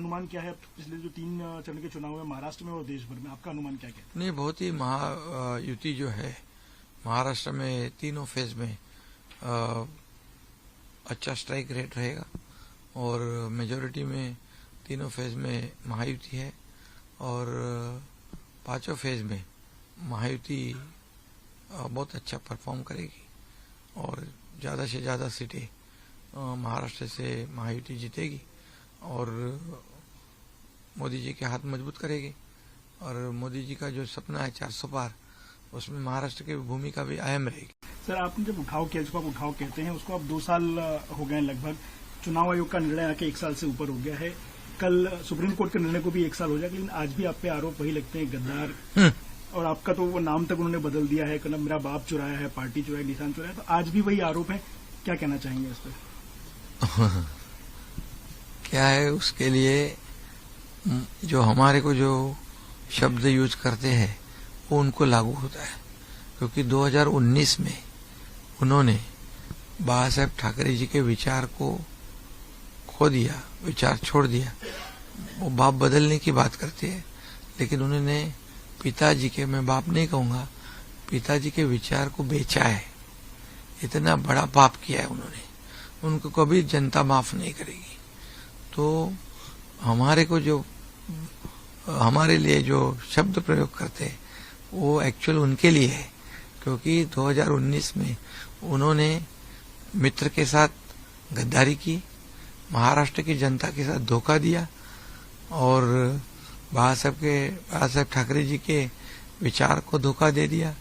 अनुमान क्या है पिछले जो 3 चरण के चुनाव है महाराष्ट्र में और देश भर में, आपका अनुमान क्या है? नहीं, बहुत ही महायुति जो है महाराष्ट्र में तीनों फेज में अच्छा स्ट्राइक रेट रहेगा और मेजोरिटी में तीनों फेज में महायुति है और पांचों फेज में महायुति बहुत अच्छा परफॉर्म करेगी और ज़्यादा से ज़्यादा सीटें महाराष्ट्र से महायुति जीतेगी और मोदी जी के हाथ मजबूत करेगी और मोदी जी का जो सपना है 400 पार, उसमें महाराष्ट्र की भूमिका भी अहम रहेगी। सर, आपने जब उठाव किया, जिसको आप उठाव कहते हैं, उसको अब 2 साल हो गए लगभग। चुनाव आयोग का निर्णय आके 1 साल से ऊपर हो गया है। कल सुप्रीम कोर्ट के निर्णय को भी 1 साल हो जाएगा, लेकिन आज भी आप पे आरोप वही लगते हैं, गद्दार। और आपका तो वो नाम तक उन्होंने बदल दिया है, कहना मेरा बाप चुराया है, पार्टी चुराया, निशान चुराया, तो आज भी वही आरोप है। क्या कहना चाहेंगे इस पर? क्या है, उसके लिए जो हमारे को जो शब्द यूज करते हैं वो उनको लागू होता है, क्योंकि 2019 में उन्होंने बाला साहेब ठाकरे जी के विचार को खो दिया, विचार छोड़ दिया। वो बाप बदलने की बात करते हैं, लेकिन उन्होंने पिताजी के, मैं बाप नहीं कहूंगा, पिताजी के विचार को बेचा है। इतना बड़ा पाप किया है उन्होंने, उनको कभी जनता माफ नहीं करेगी। तो हमारे को जो हमारे लिए जो शब्द प्रयोग करते हैं वो एक्चुअल उनके लिए है, क्योंकि 2019 में उन्होंने मित्र के साथ गद्दारी की, महाराष्ट्र की जनता के साथ धोखा दिया और बाला साहेब ठाकरे जी के विचार को धोखा दे दिया।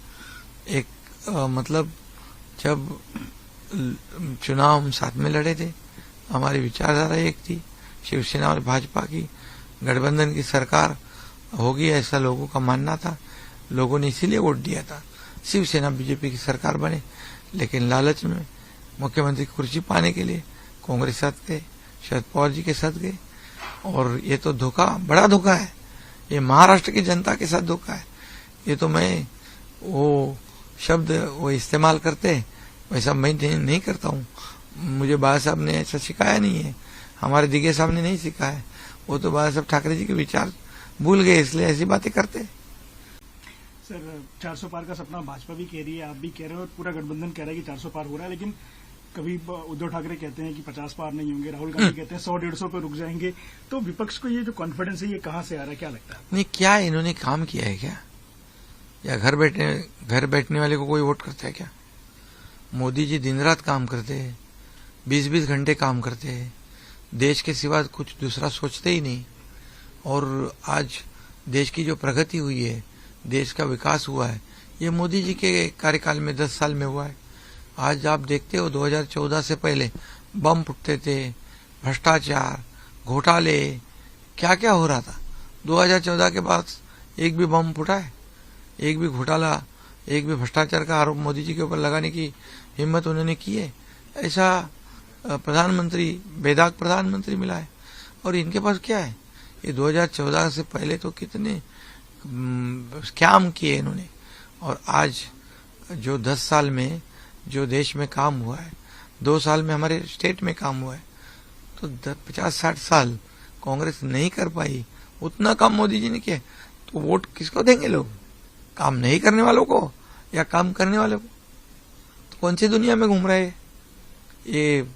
एक मतलब जब चुनाव हम साथ में लड़े थे, हमारी विचारधारा एक थी, शिवसेना और भाजपा की गठबंधन की सरकार होगी ऐसा लोगों का मानना था। लोगों ने इसीलिए वोट दिया था, शिवसेना बीजेपी की सरकार बने, लेकिन लालच में मुख्यमंत्री की कुर्सी पाने के लिए कांग्रेस साथ गए, शरद पवार जी के साथ गए। और ये तो धोखा, बड़ा धोखा है, ये महाराष्ट्र की जनता के साथ धोखा है। ये तो मैं वो शब्द वो इस्तेमाल करते वैसा मैं नहीं करता हूँ। मुझे बाला साहब ने ऐसा सिखाया नहीं है, हमारे दिगे साहब ने नहीं सिखाया है। वो तो बाला साहब ठाकरे जी के विचार भूल गए, इसलिए ऐसी बातें करते हैं। सर, 400 पार का सपना भाजपा भी कह रही है, आप भी कह रहे हो और पूरा गठबंधन कह रहा है कि 400 पार हो रहा है, लेकिन कभी उद्धव ठाकरे कहते हैं कि 50 पार नहीं होंगे, राहुल गांधी कहते हैं 100-150 पे रुक जाएंगे। तो विपक्ष को ये जो कॉन्फिडेंस है ये कहाँ से आ रहा है, क्या लगता है? नहीं, क्या इन्होंने काम किया है क्या? या घर बैठने वाले को कोई वोट करता है क्या? मोदी जी दिन रात काम करते हैं, 20-20 घंटे काम करते हैं, देश के सिवा कुछ दूसरा सोचते ही नहीं। और आज देश की जो प्रगति हुई है, देश का विकास हुआ है, ये मोदी जी के कार्यकाल में 10 साल में हुआ है। आज आप देखते हो 2014 से पहले बम फुटते थे, भ्रष्टाचार, घोटाले, क्या क्या हो रहा था। 2014 के बाद एक भी बम फुटा है? एक भी घोटाला, एक भी भ्रष्टाचार का आरोप मोदी जी के ऊपर लगाने की हिम्मत उन्होंने की है? ऐसा प्रधानमंत्री, बेदाग प्रधानमंत्री मिला है। और इनके पास क्या है? ये 2014 से पहले तो कितने स्कैम किए इन्होंने। और आज जो 10 साल में जो देश में काम हुआ है, 2 साल में हमारे स्टेट में काम हुआ है, तो 50-60 साल कांग्रेस नहीं कर पाई, उतना काम मोदी जी ने किया। तो वोट किसको देंगे लोग? काम नहीं करने वालों को या काम करने वालों को? तो कौन सी दुनिया में घूम रहे हैं ये?